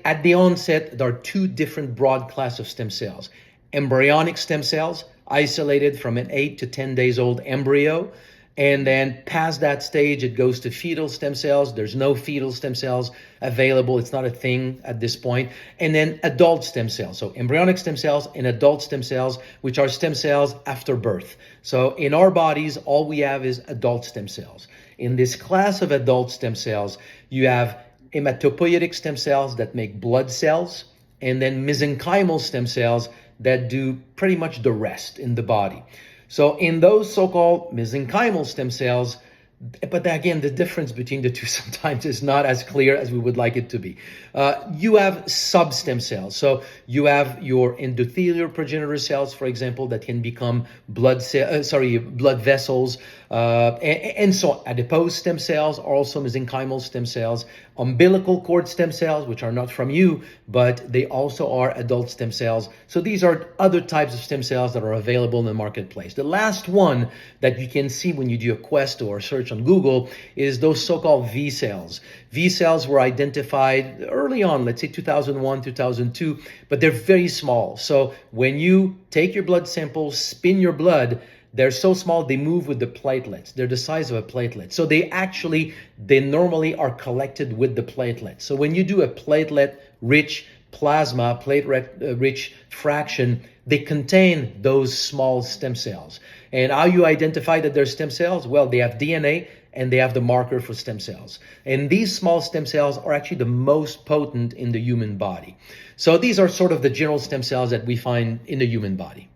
at the onset, there are two different broad class of stem cells. Embryonic stem cells, isolated from an 8 to 10 days old embryo. And then past that stage, it goes to fetal stem cells. There's no fetal stem cells available. It's not a thing at this point. And then adult stem cells. So embryonic stem cells and adult stem cells, which are stem cells after birth. So in our bodies, all we have is adult stem cells. In this class of adult stem cells, you have hematopoietic stem cells that make blood cells, and then mesenchymal stem cells that do pretty much the rest in the body. So in those so-called mesenchymal stem cells, but again, the difference between the two sometimes is not as clear as we would like it to be. You have sub-stem cells. So you have your endothelial progenitor cells, for example, that can become blood vessels, and so adipose stem cells are also mesenchymal stem cells. Umbilical cord stem cells, which are not from you, but they also are adult stem cells. So these are other types of stem cells that are available in the marketplace. The last one that you can see when you do a quest or a search on Google is those so-called V cells. V cells were identified early on, let's say 2001, 2002, but they're very small. So when you take your blood sample, spin your blood, they're so small, they move with the platelets. They're the size of a platelet. So they normally are collected with the platelets. So when you do a platelet-rich plasma, platelet-rich fraction, they contain those small stem cells. And how you identify that they're stem cells? Well, they have DNA and they have the marker for stem cells. And these small stem cells are actually the most potent in the human body. So these are sort of the general stem cells that we find in the human body.